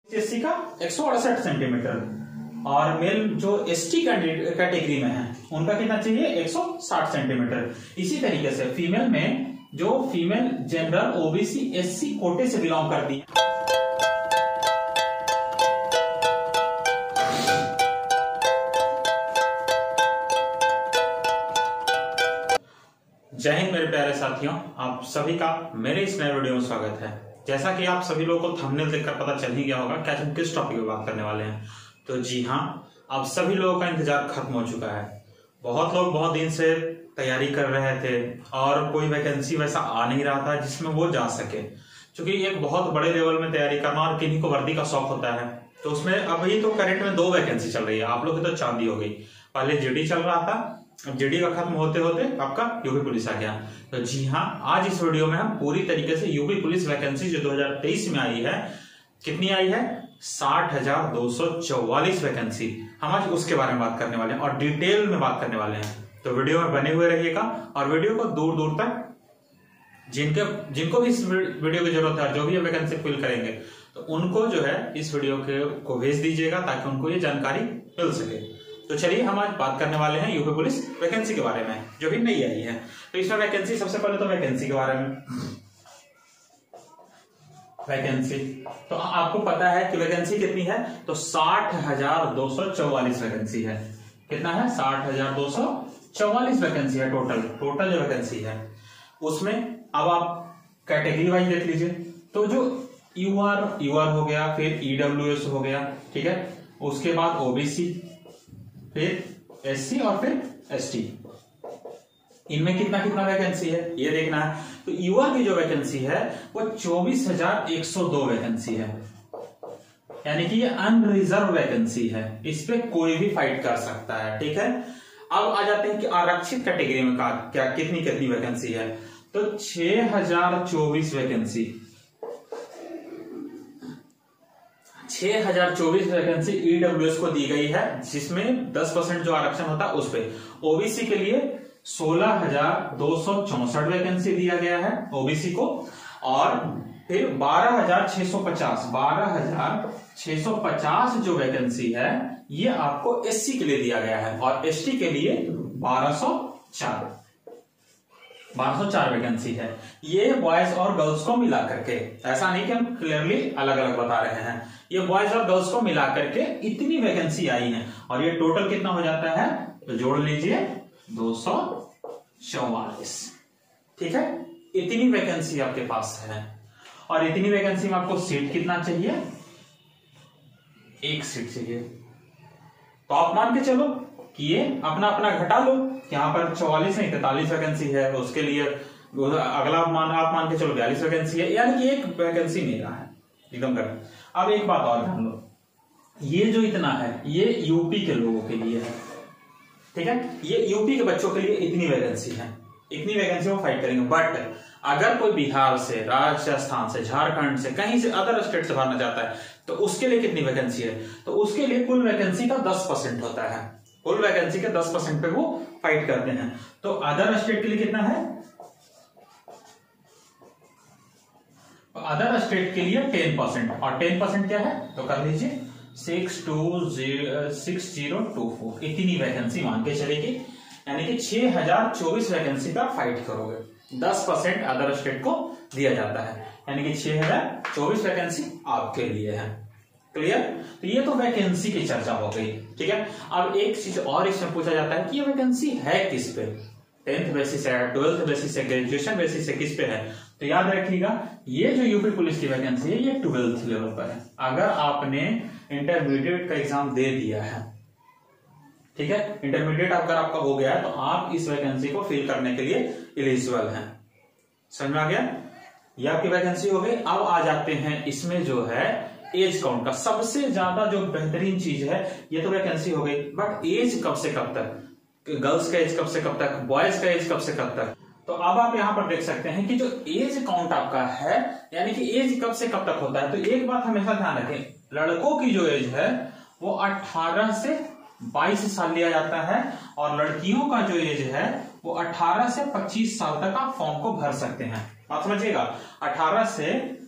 SC का 168 centimetre और mail जो एसटी कैटेगरी में है उनका कितना चाहिए 160 सेंटीमीटर। इसी तरीके से फीमेल में जो फीमेल जनरल ओबीसी एससी कोटे से बिलोंग करती है, जय हिंद मेरे प्यारे साथियों, आप सभी का मेरे इस नए वीडियो में स्वागत है। जैसा कि आप सभी लोगों को थंबनेल देखकर पता चल ही गया होगा कि आज हम किस टॉपिक पे बात करने वाले हैं। तो जी हाँ, अब सभी लोगों का इंतजार खत्म हो चुका है। बहुत लोग बहुत दिन से तैयारी कर रहे थे और कोई वैकेंसी वैसा आ नहीं रहा था जिसमें वो जा सके, क्योंकि एक बहुत बड़े लेवल में तैयारी करना और किन्हीं को वर्दी का शौक होता है। तो उसमें अभी तो करंट में 2 वैकेंसी चल रही है। आप लोग की तो चांदी हो गई। पहले जीडी चल रहा था, अब जीडी का खत्म होते होते आपका यूपी पुलिस आ गया। तो जी हाँ, आज इस वीडियो में हम पूरी तरीके से यूपी पुलिस वैकेंसी जो 2023 में आई है, कितनी आई है 60,244 वैकेंसी, हम आज उसके बारे में बात करने वाले हैं और डिटेल में बात करने वाले हैं। तो वीडियो में बने हुए रहिएगा और वीडियो को दूर दूर तक जिनको भी इस वीडियो की जरूरत है, जो भी वैकेंसी फिल करेंगे, तो उनको जो है इस वीडियो को भेज दीजिएगा ताकि उनको ये जानकारी मिल सके। तो चलिए हम आज बात करने वाले हैं यूपी पुलिस वैकेंसी के बारे में जो भी नई आई है। तो इसमें वैकेंसी, सबसे पहले तो वैकेंसी के बारे में वैकेंसी, तो आपको पता है कि वैकेंसी कितनी है, तो 60,244 वैकेंसी है। कितना है 60,244 वैकेंसी है टोटल जो वैकेंसी है। उसमें अब आप कैटेगरी वाइज देख लीजिए, तो जो यूआर हो गया, फिर ईडब्ल्यूएस हो गया, ठीक है, उसके बाद ओबीसी, फिर एससी और फिर एसटी, इनमें कितना कितना वैकेंसी है ये देखना है। तो यूआर की जो वैकेंसी है वो 24,102 वैकेंसी है, यानी कि ये अनरिजर्व वैकेंसी है, इस पे कोई भी फाइट कर सकता है, ठीक है। अब आ जाते हैं कि आरक्षित कैटेगरी में क्या कितनी कितनी वैकेंसी है। तो 6,024 वैकेंसी, 6,024 वैकेंसी ईडब्ल्यूएस को दी गई है, जिसमें 10% जो आरक्षण होता है उस पे। ओबीसी के लिए 16,264 वैकेंसी दिया गया है ओबीसी को, और फिर 12,650 जो वैकेंसी है ये आपको एससी के लिए दिया गया है, और एसटी के लिए 1204 वैकेंसी है। ये बॉयज और गर्ल्स को मिला करके, ऐसा नहीं कि हम क्लियरली अलग अलग बता रहे हैं, ये बॉयज और गर्ल्स को मिला करके इतनी वैकेंसी आई है। और ये टोटल कितना हो जाता है, तो जोड़ लीजिए 244, ठीक है। इतनी वैकेंसी आपके पास है, और इतनी वैकेंसी में आपको सीट कितना चाहिए, 1 सीट चाहिए। तो आप मान के चलो कि ये अपना अपना घटा लो, यहाँ पर 44 नहीं 43 वैकेंसी है, तो उसके लिए अगला आप मान के चलो 42 वैकेंसी है, यानी कि 1 वैकेंसी मेरा है एकदम कर। अब एक बात और ध्यान लो, ये जो इतना है ये यूपी के लोगों के लिए है, ठीक है, ये यूपी के बच्चों के लिए इतनी वैकेंसी है, इतनी वैकेंसी वो फाइट करेंगे। बट अगर कोई बिहार से, राजस्थान से, झारखंड से, कहीं से अदर स्टेट से भरना चाहता है, तो उसके लिए कितनी वैकेंसी है, तो उसके लिए कुल वैकेंसी का 10% होता है, कुल वैकेंसी के 10% पे वो फाइट करते हैं। तो अदर स्टेट के लिए कितना है, अदर स्टेट के लिए 10%, और 10% क्या है, तो कर लीजिए 6024, इतनी वैकेंसी मान के चलेगी, यानी कि 6,024 वैकेंसी का फाइट करोगे, 10% अदर स्टेट को दिया जाता है, यानी कि 6,024 वैकेंसी आपके लिए है। क्लियर। तो ये तो वैकेंसी की चर्चा हो गई, ठीक है। अब एक चीज और इसमें पूछा जाता है कि ये वैकेंसी है किस पे, 10th बेसिस है, 12th बेसिस है, ग्रेजुएशन बेसिस है, किस पे है। तो याद रखिएगा ये जो यूपी पुलिस की वैकेंसी है ये 12th लेवल पर है। अगर आपने इंटरमीडिएट का एग्जाम दे दिया है, ठीक है, इंटरमीडिएट अगर आपका हो गया है, तो आप इस वैकेंसी को फिल करने के लिए एलिजिबल हैं। समझ में आ गया, ये आपकी वैकेंसी हो गई। अब आ जाते हैं इसमें जो है एज काउंट का, सबसे ज्यादा जो बेहतरीन चीज है, ये तो वैकेंसी हो गई, बट एज कब से कब तक, गर्ल्स का एज कब से कब तक, बॉयज का एज कब से कब तक। तो अब आप यहां पर देख सकते हैं कि जो एज काउंट आपका है, यानी कि एज कब से कब तक होता है। तो एक बात हमेशा ध्यान रखें, लड़कों की जो एज है वो 18 से 22 साल लिया जाता है, और लड़कियों का जो एज है वो 18 से 25 साल तक आप फॉर्म को भर सकते हैं। बात समझिएगा, 18 से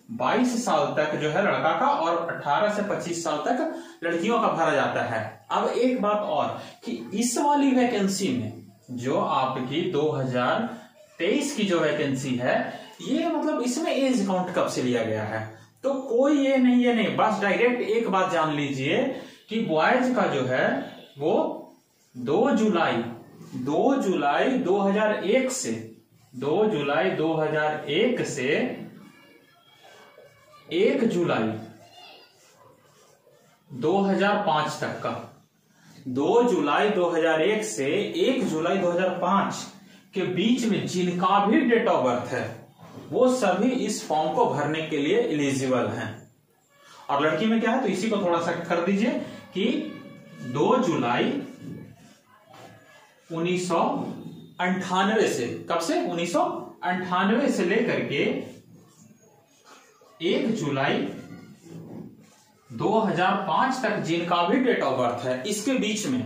22 साल तक जो है लड़का का और 18 से 25 साल तक लड़कियों का भरा जाता है। अब एक बात और कि इस वाली वैकेंसी में जो आपकी 2023 की जो वैकेंसी है, ये मतलब इसमें एज काउंट कब से लिया गया है? तो कोई ये नहीं, बस डायरेक्ट एक बात जान लीजिए कि बॉयज का जो है वो 2 जुलाई 2001 से 2 जुलाई 2001 से 1 जुलाई 2005 तक का, 2 जुलाई 2001 से 1 जुलाई 2005 के बीच में जिनका भी डेट ऑफ बर्थ है वो सभी इस फॉर्म को भरने के लिए एलिजिबल हैं। और लड़की में क्या है, तो इसी को थोड़ा सा कर दीजिए कि 2 जुलाई 1998 से, कब से? 1998 से लेकर के 1 जुलाई 2005 तक जिनका भी डेट ऑफ बर्थ है इसके बीच में,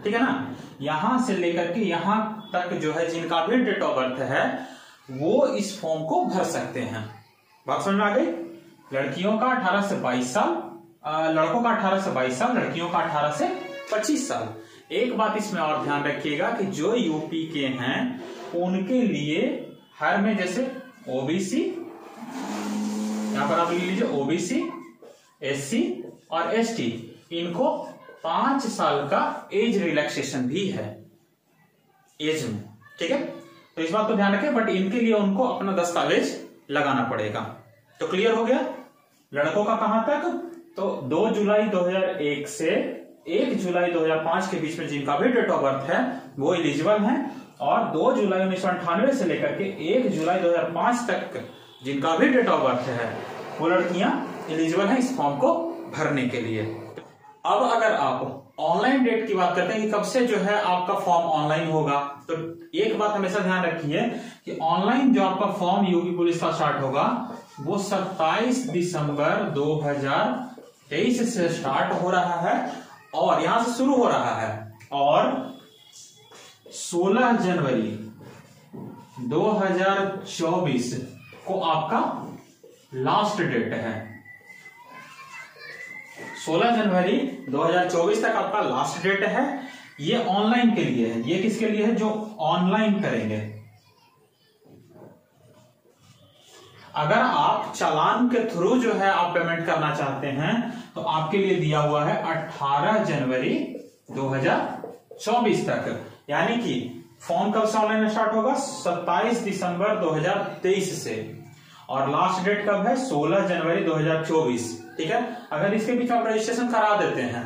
ठीक है ना, यहां से लेकर के यहां तक जो है जिनका भी डेट ऑफ बर्थ है वो इस फॉर्म को भर सकते हैं। बात समझ में आ गई? लड़कियों का 18 से 22 साल, लड़कों का 18 से 22 साल, लड़कियों का 18 से 25 साल। एक बात इसमें और ध्यान रखिएगा कि जो यूपी के हैं उनके लिए हर में जैसे ओबीसी, यहां पर आप लिख लीजिए ओबीसी, एससी और एसटी, इनको 5 साल का एज रिलैक्सेशन भी है एज में, ठीक है? तो इस बात को ध्यान रखें, बट इनके लिए उनको अपना दस्तावेज लगाना पड़ेगा। तो क्लियर हो गया? लड़कों का कहां तक? तो 2 जुलाई 2001 से 1 जुलाई 2005 के बीच में जिनका भी डेट ऑफ बर्थ है वो एलिजिबल हैं, और 2 जुलाई 1998 से लेकर के 1 जुलाई 2005 तक जिनका भी डेट ऑफ बर्थ है वो लड़कियां एलिजिबल हैं इस फॉर्म को भरने के लिए। अब अगर आप ऑनलाइन डेट की बात करते हैं कि कब से जो है आपका फॉर्म ऑनलाइन होगा, तो एक बात हमेशा ध्यान रखिए कि ऑनलाइन जो आपका फॉर्म यूपी पुलिस का स्टार्ट होगा वो 27 दिसंबर 2023 से स्टार्ट हो रहा है, और यहां से शुरू हो रहा है, और 16 जनवरी 2024 को आपका लास्ट डेट है। 16 जनवरी 2024 तक आपका लास्ट डेट है। ये ऑनलाइन के लिए है। ये किसके लिए है? जो ऑनलाइन करेंगे। अगर आप चालान के थ्रू जो है आप पेमेंट करना चाहते हैं तो आपके लिए दिया हुआ है 18 जनवरी 2024 तक, यानी कि फॉर्म कब से ऑनलाइन स्टार्ट होगा? 27 दिसंबर 2023 से, और लास्ट डेट कब है? 16 जनवरी 2024, ठीक है? अगर इसके बीच आप रजिस्ट्रेशन करा देते हैं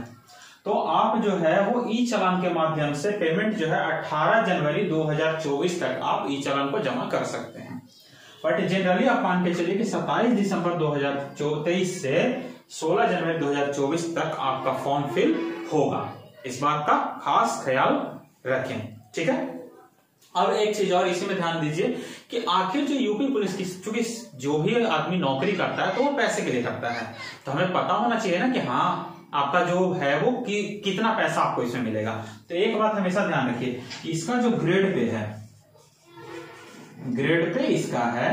तो आप जो है वो ई चालान के माध्यम से पेमेंट जो है 18 जनवरी 2024 तक आप ई चालान को जमा कर सकते हैं। बट जनरली आप मान के चलिए कि 27 दिसंबर 2023 से 16 जनवरी 2024 तक आपका फॉर्म फिल होगा। इस बात का खास ख्याल रखें, ठीक है? अब एक चीज और इसी में ध्यान दीजिए कि आखिर जो यूपी पुलिस की, चूंकि जो भी आदमी नौकरी करता है तो वो पैसे के लिए करता है, तो हमें पता होना चाहिए ना कि हाँ आपका जो है वो कितना पैसा आपको इसमें मिलेगा। तो एक बात हमेशा ध्यान रखिए कि इसका जो ग्रेड पे है, ग्रेड पे इसका है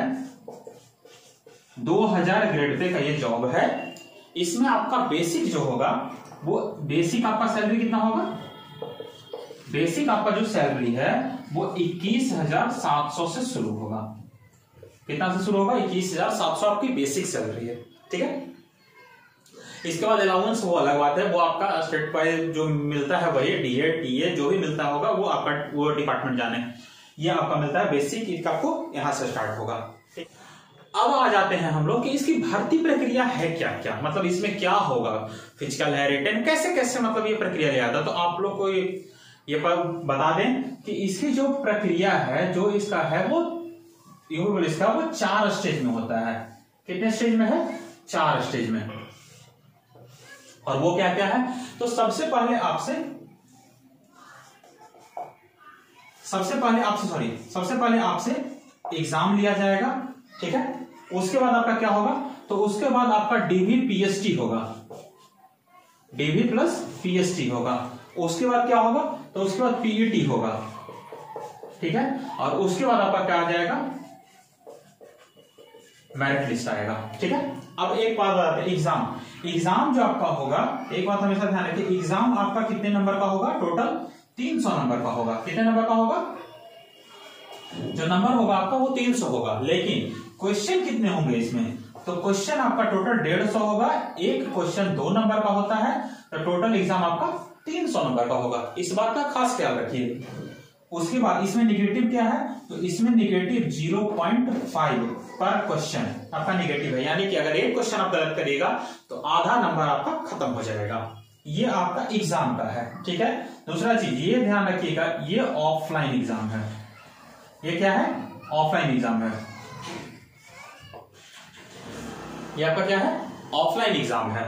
2000 ग्रेड पे का ये जॉब है। इसमें आपका बेसिक जो होगा वो बेसिक आपका सैलरी कितना होगा? बेसिक आपका जो सैलरी है वो 21,700 से शुरू होगा। कितना से शुरू होगा? 21,700 आपकी बेसिक सैलरी है, ठीक है? इसके बाद अलाउंस वो अलग बात है, वो आपका स्टेट वाइज जो मिलता है वही डीए टीए जो भी मिलता होगा वो आपका वो डिपार्टमेंट जाने। ये आपका मिलता है बेसिक, इसका आपको यहां से स्टार्ट होगा। अब आ जाते हैं हम लोग कि इसकी भर्ती प्रक्रिया है क्या क्या, मतलब इसमें क्या होगा, फिजिकल है, रिटन, कैसे कैसे मतलब ये प्रक्रिया ले आता। तो आप लोग को ये बता दें कि इसकी जो प्रक्रिया है, जो इसका है वो यूपी पुलिस का वो 4 स्टेज में होता है। कितने स्टेज में है? 4 स्टेज में। और वो क्या क्या है? तो सबसे पहले आपसे एग्जाम लिया जाएगा, ठीक है? उसके बाद आपका क्या होगा? तो उसके बाद आपका डीवी पीएसटी होगा, डीवी प्लस पीएसटी होगा। उसके बाद क्या होगा? तो उसके बाद पीईटी होगा, ठीक है? और उसके बाद आपका क्या आ जाएगा? मेरिट लिस्ट आएगा। ठीक है, अब एक बात बताते हैं, एग्जाम जो आपका होगा, एक बात हमेशा ध्यान रखिए, एग्जाम आपका कितने नंबर का होगा? टोटल 300 नंबर का होगा। कितने नंबर का होगा? जो नंबर होगा आपका वो 300 होगा, लेकिन क्वेश्चन कितने होंगे इसमें? तो क्वेश्चन आपका टोटल 150 होगा। एक क्वेश्चन 2 नंबर का होता है, तो टोटल एग्जाम आपका 300 नंबर का होगा। इस बात का खास ख्याल रखिए। उसके बाद इसमें निगेटिव क्या है? तो इसमें निगेटिव 0.5 पर क्वेश्चन आपका निगेटिव है, यानी कि अगर एक क्वेश्चन आप गलत करिएगा तो आधा नंबर आपका खत्म हो जाएगा। ये आपका एग्जाम का है। ठीक है, दूसरा चीज ये ध्यान रखिएगा, ये ऑफलाइन एग्जाम है। ये क्या है? ऑफलाइन एग्जाम है। ये आपका क्या है? ऑफलाइन एग्जाम है।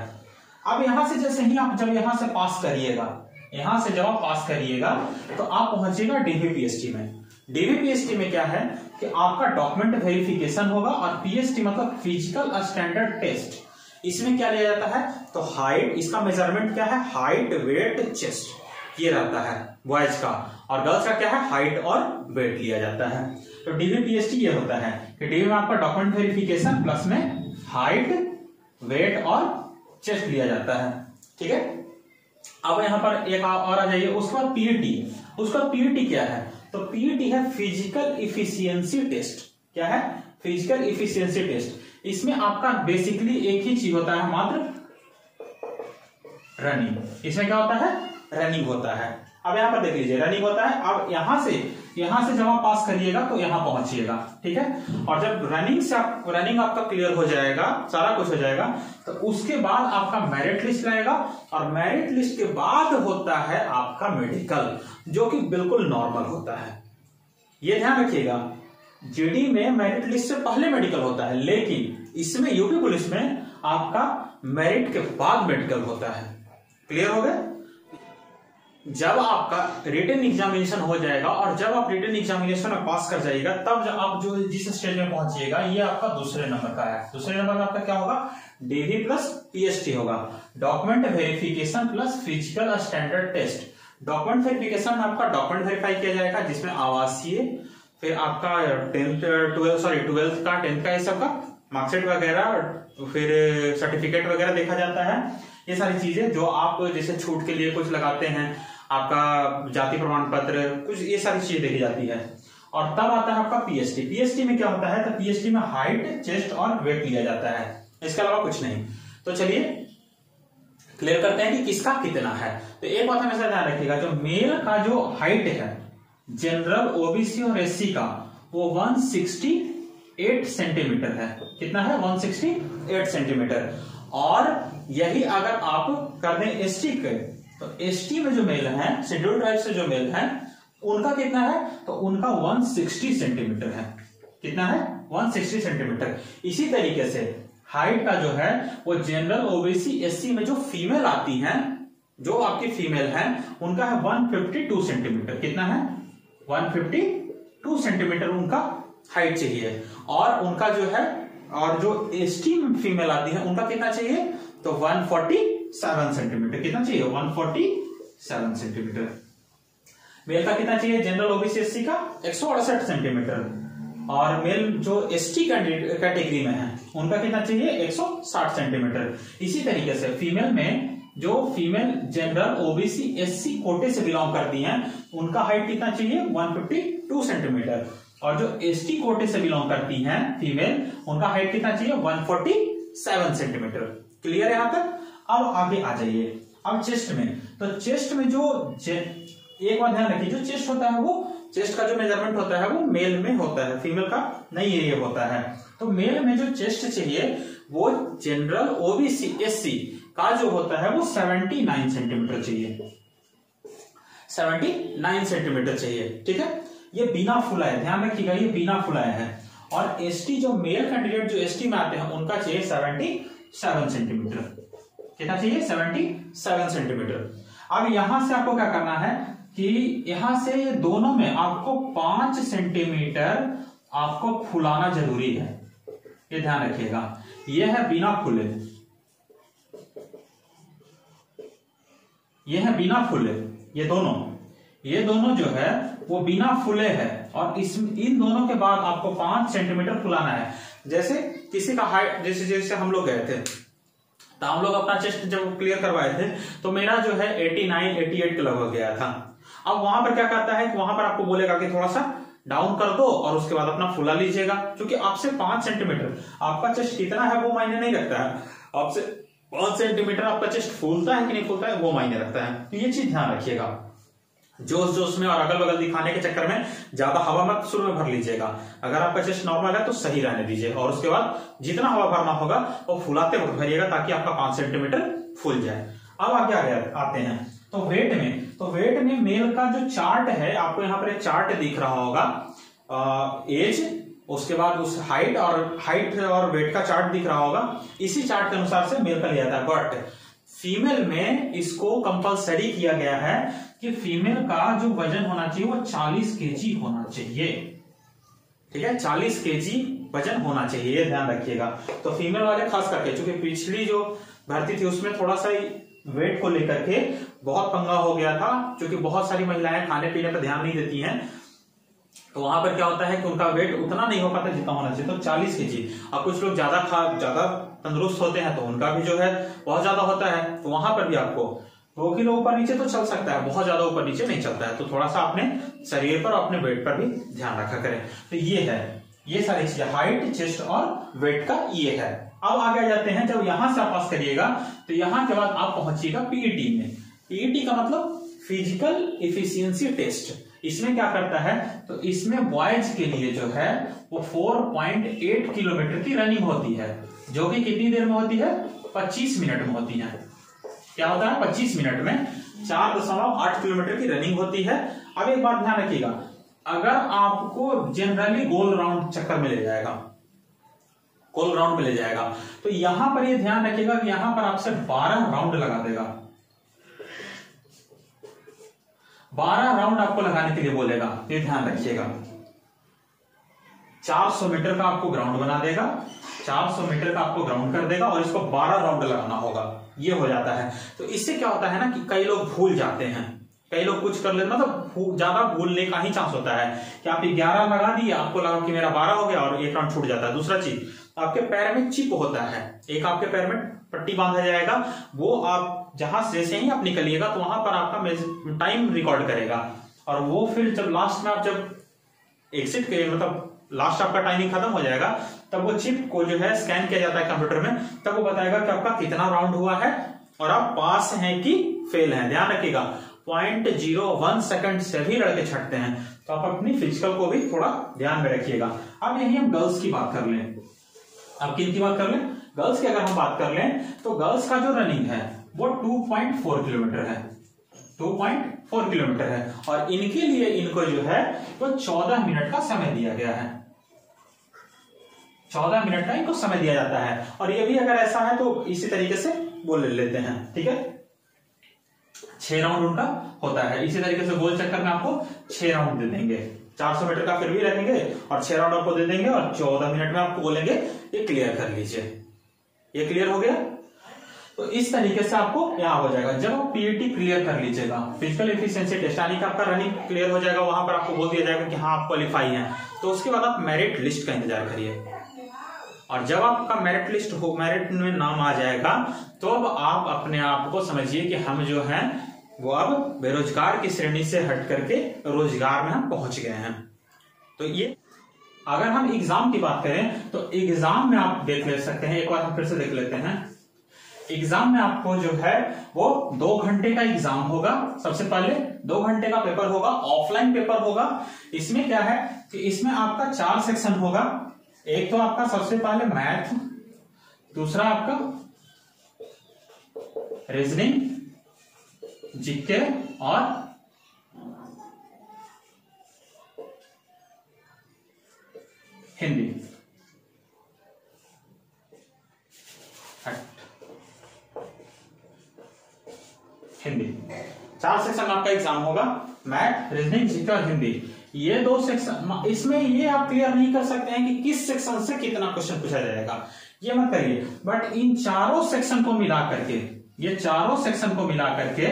अब यहां से जैसे ही आप जब यहां से पास करिएगा, यहां से जब आप पास करिएगा तो आप पहुंचिएगा डीवीपीएसटी में। डीवीपीएसटी में क्या है कि आपका डॉक्यूमेंट वेरिफिकेशन होगा, और पीएसटी मतलब फिजिकल स्टैंडर्ड टेस्ट। इसमें क्या लिया जाता है? तो हाइट, इसका मेजरमेंट क्या है? हाइट, वेट, चेस्ट, ये रहता है बॉयज का, और गर्ल्स का क्या है? हाइट और वेट लिया जाता है। तो डीवीपीएसटी ये होता है कि डीवी में आपका डॉक्यूमेंट वेरिफिकेशन प्लस में हाइट, वेट और चेस्ट लिया जाता है। ठीक है, अब यहां पर एक और आ जाइए, उसके बाद पीईटी। उसका पीईटी क्या है? तो पीईटी है फिजिकल इफिशियंसी टेस्ट। क्या है? Physical efficiency test. इसमें आपका बेसिकली एक ही चीज होता है, मात्र रनिंग। इसमें क्या होता है? रनिंग होता है। अब यहां पर देख लीजिए, रनिंग होता है। अब यहां से जब आप पास करिएगा तो यहां पहुंचिएगा। ठीक है, और जब रनिंग आपका क्लियर हो जाएगा, सारा कुछ हो जाएगा, तो उसके बाद आपका मेरिट लिस्ट आएगा, और मेरिट लिस्ट के बाद होता है आपका मेडिकल, जो कि बिल्कुल नॉर्मल होता है। ये ध्यान रखिएगा, जीडी में मेरिट लिस्ट से पहले मेडिकल होता है, लेकिन इसमें यूपी पुलिस में आपका मेरिट के बाद मेडिकल होता है। क्लियर हो गया? जब आपका रिटन एग्जामिनेशन हो जाएगा, और जब आप रिटन एग्जामिनेशन में पास कर जाइएगा, तब जब आप जो जिस स्टेज में पहुंचिएगा, ये आपका दूसरे नंबर का है। दूसरे नंबर का आपका क्या होगा? डीवी प्लस पीएसटी होगा, document verification plus physical standard test. Document verification में आपका डॉक्यूमेंट वेरीफाई किया जाएगा, जिसमें आवासीय, फिर आपका 12th का 10th का ये सब का मार्कशीट वगैरह, फिर सर्टिफिकेट वगैरह देखा जाता है। ये सारी चीजें जो आप जैसे छूट के लिए कुछ लगाते हैं, आपका जाति प्रमाण पत्र, कुछ ये सारी चीजें देखी जाती है। और तब आता है आपका पीएसटी। पीएसटी में क्या होता है? तो पीएसटी में हाइट, चेस्ट और वेट लिया जाता है, इसके अलावा कुछ नहीं। तो चलिए क्लियर करते हैं कि किसका कितना है। तो एक बात हमेशा ध्यान रखिएगा, जो मेल का जो हाइट है जनरल, ओबीसी और एससी का, वो 168 सेंटीमीटर है। कितना है? 168 सेंटीमीटर। और यही अगर आप कर दें एसटी के, तो एसटी में जो मेल है, शेड्यूल्ड ट्राइब से जो मेल है, उनका कितना है? तो उनका 160 सेंटीमीटर है। कितना है? 160 सेंटीमीटर। इसी तरीके से हाइट का जो है वो जनरल, ओबीसी, एससी में जो फीमेल आती हैं, जो आपकी फीमेल है, उनका है 152 सेंटीमीटर। कितना है? 152 सेंटीमीटर उनका हाइट चाहिए। और उनका जो है, और जो एसटी में फीमेल आती है, उनका कितना चाहिए? तो 147 सेंटीमीटर। कितना चाहिए? 147 सेंटीमीटर। मेल का कितना चाहिए? जनरल, ओबीसी, एससी का 168 सेंटीमीटर। और मेल जो एसटी कैटेगरी में है, उनका कितना चाहिए? 160 सेंटीमीटर। इसी तरीके से फीमेल में, जो फीमेल जनरल, ओबीसी, एससी कोटे से बिलोंग करती हैं, उनका हाइट कितना चाहिए? 152 सेंटीमीटर। और जो एसटी कोटे से बिलोंग करती हैं फीमेल, उनका हाइट कितना चाहिए? 147 सेंटीमीटर। क्लियर है यहां तक? अब आगे आ जाइए, अब चेस्ट में। तो चेस्ट में जो एक बात ध्यान रखिए, जो चेस्ट होता है, वो चेस्ट का जो मेजरमेंट होता है वो मेल में होता है, फीमेल का नहीं ये होता है। तो मेल में जो चेस्ट चाहिए वो जनरल, ओबीसी, एससी का जो होता है वो 79 सेंटीमीटर चाहिए। 79 सेंटीमीटर चाहिए। ठीक है, ये बिना फुलाए, ध्यान रखिएगा, ये बिना फुलाए है। और एसटी जो मेल कैंडिडेट जो एसटी में आते हैं, उनका चाहिए 77 सेंटीमीटर। कितना चाहिए? 77 सेंटीमीटर। अब यहां से आपको क्या करना है कि यहां से दोनों में आपको 5 सेंटीमीटर आपको फुलाना जरूरी है। ये ध्यान रखिएगा, यह है बिना फुले, यह है बिना फुले, ये दोनों जो है वो बिना फुले है। और इन दोनों के बाद आपको 5 सेंटीमीटर फुलाना है। जैसे किसी का हाइट, जैसे जैसे हम लोग गए थे तो हम लोग अपना चेस्ट जब क्लियर करवाए थे तो मेरा जो है 89 88 के लगभग गया था। अब वहां पर क्या करता है कि वहां पर आपको बोलेगा कि थोड़ा सा डाउन कर दो और उसके बाद अपना फुला लीजिएगा, क्योंकि आपसे 5 सेंटीमीटर आपका चेस्ट कितना है वो मायने नहीं रखता है, आपसे 5 सेंटीमीटर आपका चेस्ट फूलता है कि नहीं फूलता है वो मायने रखता है। तो ये चीज ध्यान रखिएगा, जोश जोश में और अगल बगल दिखाने के चक्कर में ज्यादा हवा मत शुरू में भर लीजिएगा। अगर आपका चेस्ट नॉर्मल है तो सही रहने दीजिए और उसके बाद जितना हवा भरना होगा वो फुलाते वक्त भरिएगा ताकि आपका 5 सेंटीमीटर फूल जाए। अब आगे आते हैं तो वेट में मेल का जो चार्ट है, आपको यहाँ पर एक चार्ट दिख रहा होगा, एज, उसके बाद उस हाइट और वेट का चार्ट दिख रहा होगा। इसी चार्ट के अनुसार से मेल का लिया था, बट फीमेल में इसको कंपलसरी किया गया है कि फीमेल का जो वजन होना चाहिए वो 40 केजी होना चाहिए। ठीक है, 40 केजी वजन होना चाहिए, ये ध्यान रखिएगा। तो फीमेल वाले खास करके, क्योंकि पिछली जो भर्ती थी उसमें थोड़ा सा वेट को लेकर के बहुत पंगा हो गया था, क्योंकि बहुत सारी महिलाएं खाने पीने पर ध्यान नहीं देती हैं, तो वहां पर क्या होता है कि उनका वेट उतना नहीं हो पाता जितना होना चाहिए। तो 40 केजी, अब कुछ लोग ज्यादा तंदुरुस्त होते हैं तो उनका भी जो है बहुत ज्यादा होता है, तो वहां पर भी आपको 2 किलो ऊपर नीचे तो चल सकता है, बहुत ज्यादा ऊपर नीचे नहीं चलता है। तो थोड़ा सा अपने शरीर पर अपने वेट पर भी ध्यान रखा करें। तो ये है, ये सारी चीजें हाइट, चेस्ट और वेट का ये है। अब आगे आ जाते हैं, जब यहां से आप पास करिएगा तो यहां के बाद आप पहुंचिएगा पीईटी में। पीईटी का मतलब फिजिकल एफिशिएंसी टेस्ट। इसमें क्या करता है, तो इसमें बॉयज के लिए जो है वो 4.8 किलोमीटर की रनिंग होती है, जो कि कितनी देर में होती है, 25 मिनट में होती है। क्या होता है, 25 मिनट में 4.8 किलोमीटर की रनिंग होती है। अब एक बात ध्यान रखिएगा, अगर आपको जनरली गोल राउंड चक्कर में ले जाएगा, गोल राउंड में ले जाएगा, तो यहां पर ये ध्यान रखिएगा कि यहां पर आपसे 12 राउंड लगा देगा। 12 राउंड आपको लगाने के लिए बोलेगा, ये ध्यान रखिएगा। 400 मीटर का आपको ग्राउंड बना देगा, 400 मीटर का आपको ग्राउंड कर देगा और इसको 12 राउंड लगाना होगा, ये हो जाता है। तो इससे क्या होता है ना कि कई लोग भूल जाते हैं, कई लोग कुछ कर लेते, मतलब ज्यादा भूलने का ही चांस होता है कि आप 11 लगा दिए, आपको लगा कि मेरा 12 हो गया और एक राउंड छूट जाता है। दूसरा चीज, आपके पैर में चिप होता है, एक आपके पैर में पट्टी बांधा जाएगा, वो आप जहां जैसे ही आप निकलिएगा तो वहां पर आपका टाइम रिकॉर्ड करेगा, और वो फिर जब लास्ट में आप जब एग्जिट के मतलब लास्ट आपका टाइमिंग खत्म हो जाएगा तब वो चिप को जो है स्कैन किया जाता है कंप्यूटर में, तब वो बताएगा कि आपका कितना राउंड हुआ है और आप पास हैं कि फेल हैं। ध्यान रखिएगा 0.01 सेकंड से भी लड़के छटते हैं, तो आप अपनी फिजिकल को भी थोड़ा ध्यान में रखिएगा। अब यही हम गर्ल्स की बात कर लें, अब किन की बात कर लें, गर्ल्स की अगर हम बात कर लें तो गर्ल्स का जो रनिंग है वो 2.4 किलोमीटर है, 2.4 किलोमीटर है, और इनके लिए इनको जो है वो 14 मिनट का समय दिया गया है, 14 मिनट का इनको समय दिया जाता है। और ये भी अगर ऐसा है तो इसी तरीके से बोल लेते हैं, ठीक है। 6 राउंड उनका होता है, इसी तरीके से गोल चक्कर में आपको 6 राउंड दे देंगे, 400 मीटर का फिर भी रखेंगे और 6 राउंड आपको दे देंगे और 14 मिनट में आपको बोलेंगे ये क्लियर कर लीजिए। ये क्लियर हो गया, तो इस तरीके से आपको यहां हो जाएगा। जब आप पीईटी क्लियर कर लीजिएगा, फिजिकल एफिशिएंसी टेस्ट, यानी कि आपका रनिंग क्लियर हो जाएगा, वहां पर आपको बोल दिया जाएगा कि हाँ आप क्वालिफाई हैं, तो उसके बाद आप मेरिट लिस्ट का इंतजार करिए, और जब आपका मेरिट लिस्ट हो, मेरिट में नाम आ जाएगा, तो अब आप अपने आप को समझिए कि हम जो हैं वो अब बेरोजगार की श्रेणी से हट करके रोजगार में हम पहुंच गए हैं। तो ये अगर हम एग्जाम की बात करें तो एग्जाम में आप देख ले सकते हैं, एक बार हम फिर से देख लेते हैं। एग्जाम में आपको जो है वो 2 घंटे का एग्जाम होगा। सबसे पहले 2 घंटे का पेपर होगा, ऑफलाइन पेपर होगा। इसमें क्या है कि इसमें आपका 4 सेक्शन होगा। एक तो आपका सबसे पहले मैथ, दूसरा आपका रीजनिंग, जीके और हिंदी। हिंदी 4 सेक्शन आपका एग्जाम होगा, मैथ, रीजनिंग, जीके और हिंदी। ये 2 सेक्शन, इसमें ये आप क्लियर नहीं कर सकते हैं कि किस सेक्शन से कितना क्वेश्चन पूछा जाएगा, ये मत करिए। बट इन चारों सेक्शन को मिला करके, ये चारों सेक्शन को मिला करके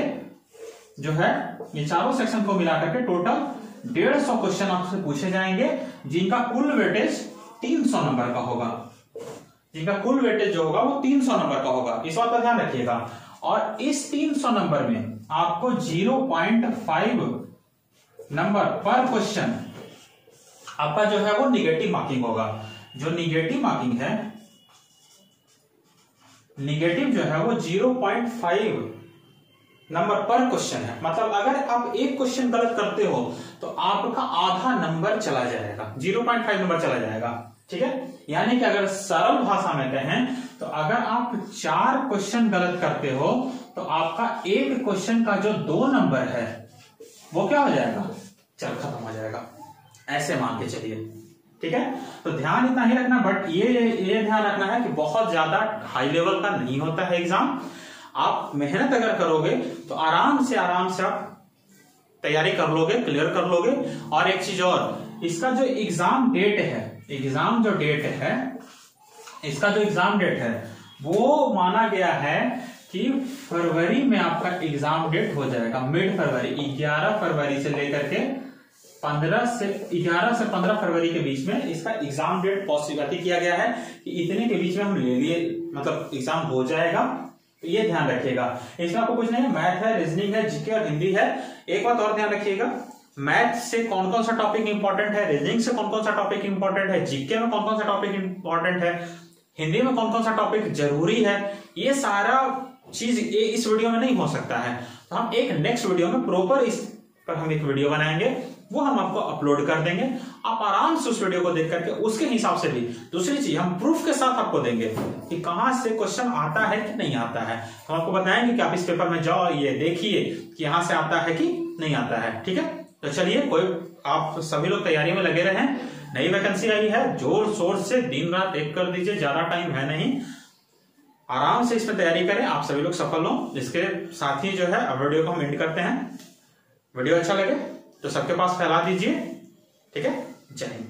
जो है, ये चारों सेक्शन को मिला करके टोटल 150 क्वेश्चन आपसे पूछे जाएंगे, जिनका कुल वेटेज 300 नंबर का होगा। जिनका कुल वेटेज जो होगा वो 300 नंबर का होगा, इस बात का ध्यान रखिएगा। और इस 300 नंबर में आपको 0.5 नंबर पर क्वेश्चन आपका जो है वो निगेटिव मार्किंग होगा। जो निगेटिव मार्किंग है, निगेटिव जो है वो 0.5 नंबर पर क्वेश्चन है। मतलब अगर आप एक क्वेश्चन गलत करते हो तो आपका आधा नंबर चला जाएगा, 0.5 नंबर चला जाएगा, ठीक है। यानी कि अगर सरल भाषा में कहें तो अगर आप 4 क्वेश्चन गलत करते हो तो आपका एक क्वेश्चन का जो 2 नंबर है वो क्या हो जाएगा, चल खत्म हो जाएगा, ऐसे मान के चलिए, ठीक है। तो ध्यान इतना ही रखना, बट ये ध्यान रखना है कि बहुत ज्यादा हाई लेवल का नहीं होता है एग्जाम। आप मेहनत अगर करोगे तो आराम से आप तैयारी कर लोगे, क्लियर कर लोगे। और एक चीज और, इसका जो एग्जाम डेट है, एग्जाम जो डेट है, इसका जो एग्जाम डेट है वो माना गया है कि फरवरी में आपका एग्जाम डेट हो जाएगा, मिड फरवरी, 11 फरवरी से लेकर के 11 से 15 फरवरी के बीच में इसका एग्जाम डेट पॉसिबिलिटी किया गया है कि इतने के बीच में हम ले लिए, मतलब एग्जाम हो जाएगा। तो ये ध्यान रखिएगा। इसमें आपको कुछ नहीं है, मैथ है, रीजनिंग है, जीके और हिंदी है। एक बात और ध्यान रखिएगा, मैथ से कौन कौन सा टॉपिक इंपॉर्टेंट है, रीजनिंग से कौन कौन सा टॉपिक इंपॉर्टेंट है, जीके में कौन कौन सा टॉपिक इंपॉर्टेंट है, हिंदी में कौन कौन सा टॉपिक जरूरी है, ये सारा चीज इस वीडियो में नहीं हो सकता है। तो हम एक नेक्स्ट वीडियो में प्रॉपर इस पर हम एक वीडियो बनाएंगे, वो हम आपको अपलोड कर देंगे। आप आराम से उस वीडियो को देख करके उसके हिसाब से भी, दूसरी चीज हम प्रूफ के साथ आपको देंगे कि कहां से क्वेश्चन आता है कि नहीं आता है। हम आपको बताएंगे कि आप इस पेपर में जाओ, ये देखिए कि यहां से आता है कि नहीं आता है, ठीक है। तो चलिए, आप सभी लोग तैयारी में लगे रहें। नई वैकेंसी आई है, जोर शोर से दिन रात एक कर दीजिए, ज्यादा टाइम है नहीं, आराम से इसमें तैयारी करें, आप सभी लोग सफल हो। इसके साथ ही जो है अब वीडियो को हम एंड करते हैं। वीडियो अच्छा लगे तो सबके पास फैला दीजिए, ठीक है। जय हिंद।